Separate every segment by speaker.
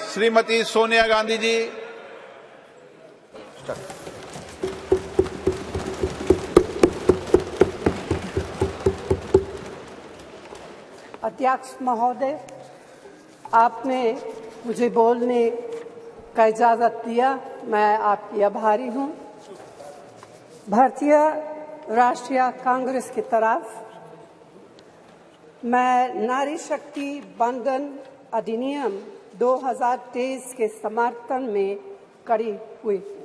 Speaker 1: श्रीमती सोनिया गांधी जी।
Speaker 2: अध्यक्ष महोदय, आपने मुझे बोलने का इजाज़त दिया, मैं आपकी आभारी हूँ। भारतीय राष्ट्रीय कांग्रेस की तरफ मैं नारी शक्ति बंधन अधिनियम 2023 के समर्थन में खड़ी हुई हूँ।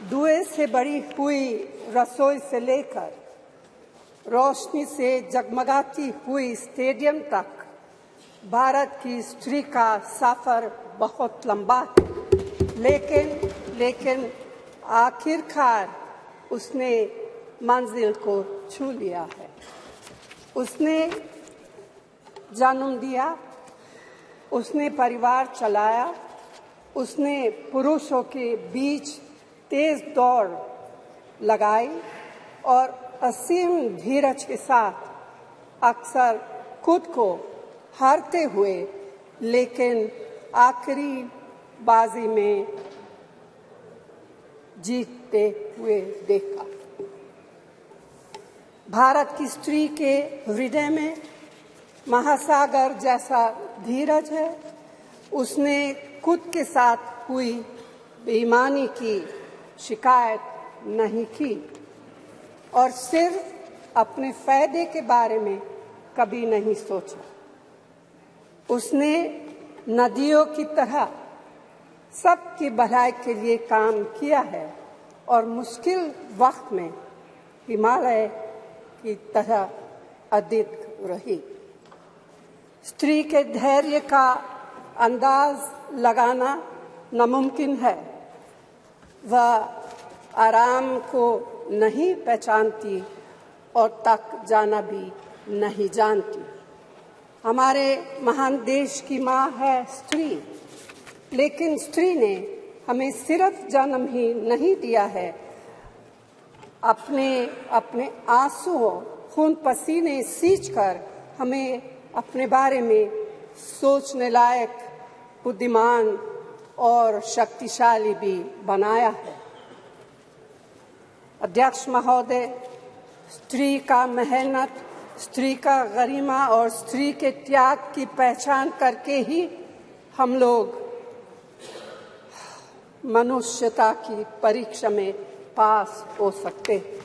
Speaker 2: धुएं से भरी हुई रसोई से लेकर रोशनी से जगमगाती हुई स्टेडियम तक भारत की स्त्री का सफर बहुत लंबा है, लेकिन आखिरकार उसने मंजिल को छू लिया है। उसने जन्म दिया, उसने परिवार चलाया, उसने पुरुषों के बीच तेज दौड़ लगाई और असीम धीरज के साथ अक्सर खुद को हारते हुए लेकिन आखिरी बाजी में जीतते हुए देखा। भारत की स्त्री के हृदय में महासागर जैसा धीरज है। उसने खुद के साथ हुई बेईमानी की शिकायत नहीं की और सिर्फ अपने फायदे के बारे में कभी नहीं सोचा। उसने नदियों की तरह सबकी भलाई के लिए काम किया है और मुश्किल वक्त में हिमालय की तरह अडिग रही। स्त्री के धैर्य का अंदाज लगाना नामुमकिन है। वह आराम को नहीं पहचानती और तक जाना भी नहीं जानती। हमारे महान देश की माँ है स्त्री, लेकिन स्त्री ने हमें सिर्फ जन्म ही नहीं दिया है, अपने आंसुओं खून पसीने सींचकर हमें अपने बारे में सोचने लायक, बुद्धिमान और शक्तिशाली भी बनाया है। अध्यक्ष महोदय, स्त्री का मेहनत, स्त्री का गरिमा और स्त्री के त्याग की पहचान करके ही हम लोग मनुष्यता की परीक्षा में पास हो सकते हैं।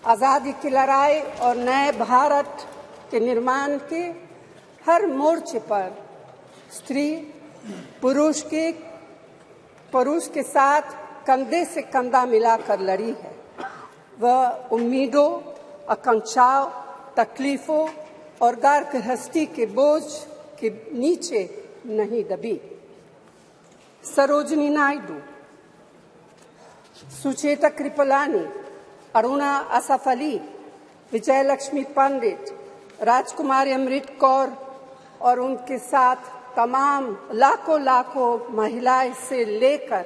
Speaker 2: आज़ादी की लड़ाई और नए भारत के निर्माण के हर मोर्चे पर स्त्री पुरुष के साथ कंधे से कंधा मिलाकर लड़ी है। वह उम्मीदों, आकांक्षाओं, तकलीफों और घर गृहस्थी के बोझ के नीचे नहीं दबी। सरोजिनी नायडू, सुचेता कृपलानी, अरुणा असफ अली, विजयलक्ष्मी पंडित, राजकुमारी अमृत कौर और उनके साथ तमाम लाखों महिलाएं से लेकर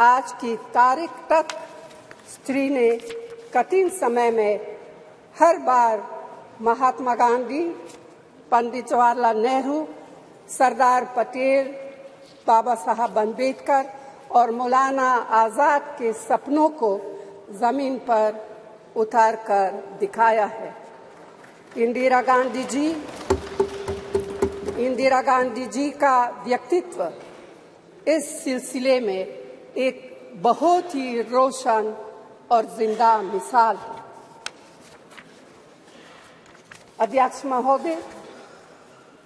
Speaker 2: आज की तारीख तक स्त्री ने कठिन समय में हर बार महात्मा गांधी, पंडित जवाहरलाल नेहरू, सरदार पटेल, बाबा साहब अम्बेडकर और मौलाना आज़ाद के सपनों को जमीन पर उतार कर दिखाया है। इंदिरा गांधी जी का व्यक्तित्व इस सिलसिले में एक बहुत ही रोशन और जिंदा मिसाल है। अध्यक्ष महोदय,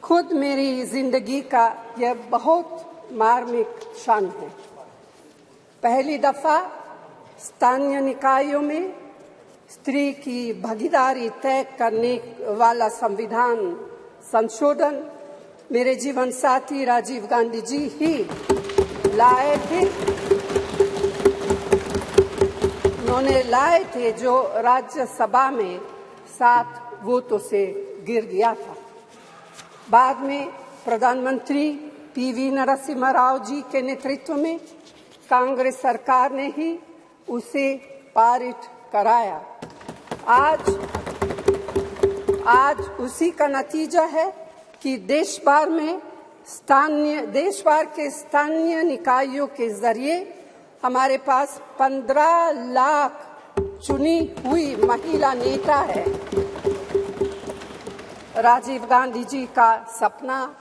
Speaker 2: खुद मेरी जिंदगी का यह बहुत मार्मिक क्षण है। पहली दफा स्थानीय निकायों में स्त्री की भागीदारी तय करने वाला संविधान संशोधन मेरे जीवन साथी राजीव गांधी जी ही लाए थे। उन्होंने लाए थे जो राज्यसभा में 7 वोटों से गिर गया था। बाद में प्रधानमंत्री पीवी नरसिम्हा राव जी के नेतृत्व में कांग्रेस सरकार ने ही उसे पारित कराया। आज आज उसी का नतीजा है कि देश भर के स्थानीय निकायों के जरिए हमारे पास 15 लाख चुनी हुई महिला नेता है। राजीव गांधी जी का सपना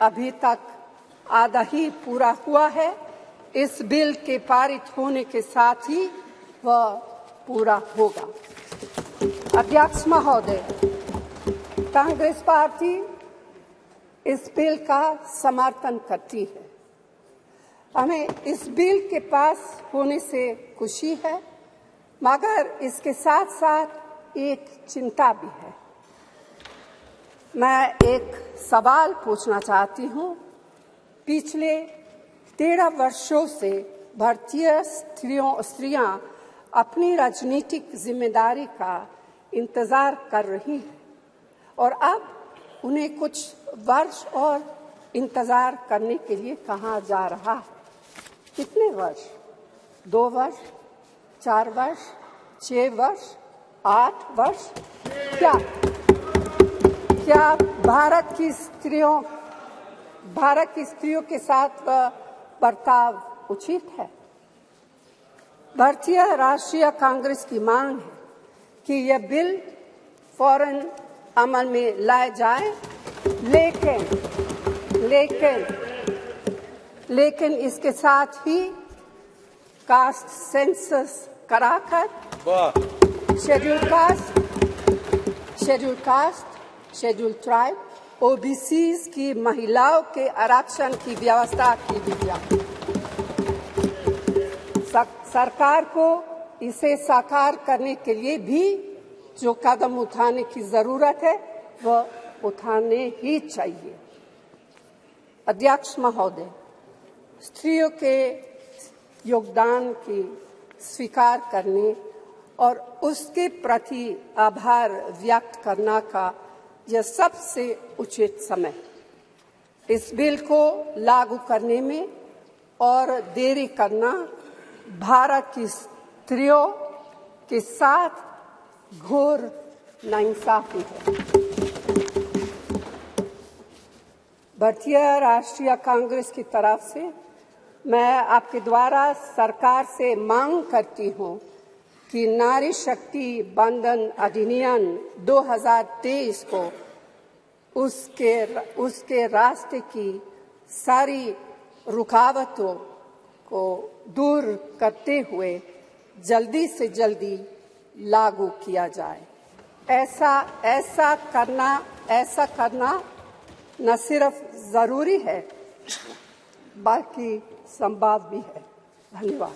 Speaker 2: अभी तक आधा ही पूरा हुआ है। इस बिल के पारित होने के साथ ही वह पूरा होगा। अध्यक्ष महोदय, कांग्रेस पार्टी इस बिल का समर्थन करती है। हमें इस बिल के पास होने से खुशी है, मगर इसके साथ साथ एक चिंता भी है। मैं एक सवाल पूछना चाहती हूँ। पिछले 13 वर्षों से भारतीय स्त्रियां अपनी राजनीतिक जिम्मेदारी का इंतजार कर रही हैं और अब उन्हें कुछ वर्ष और इंतजार करने के लिए कहा जा रहा है। कितने वर्ष? 2 वर्ष, 4 वर्ष, 6 वर्ष, 8 वर्ष? क्या भारत की स्त्रियों के साथ बर्ताव उचित है? भारतीय राष्ट्रीय कांग्रेस की मांग है कि यह बिल फौरन अमल में लाए जाए, लेकिन इसके साथ ही कास्ट सेंसस कराकर शेड्यूल ट्राइब, ओबीसीज की महिलाओं के आरक्षण की व्यवस्था की भी जाए। सरकार को इसे साकार करने के लिए भी जो कदम उठाने की जरूरत है वह उठाने ही चाहिए। अध्यक्ष महोदय, स्त्रियों के योगदान की स्वीकार करने और उसके प्रति आभार व्यक्त करना का यह सबसे उचित समय। इस बिल को लागू करने में और देरी करना भारत की स्त्रियों के साथ घोर नाइंसाफी है। भारतीय राष्ट्रीय कांग्रेस की तरफ से मैं आपके द्वारा सरकार से मांग करती हूं कि नारी शक्ति बंधन अधिनियम 2023 को उसके रास्ते की सारी रुकावटों को दूर करते हुए जल्दी से जल्दी लागू किया जाए। ऐसा करना न सिर्फ जरूरी है बल्कि संभव भी है। धन्यवाद।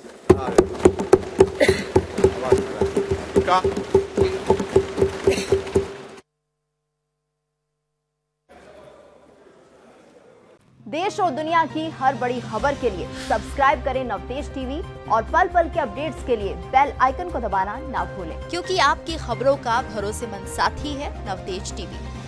Speaker 3: देश और दुनिया की हर बड़ी खबर के लिए सब्सक्राइब करें नवतेज टीवी और पल पल के अपडेट्स के लिए बेल आइकन को दबाना ना भूलें,
Speaker 4: क्योंकि आपकी खबरों का भरोसेमंद साथी है नवतेज टीवी।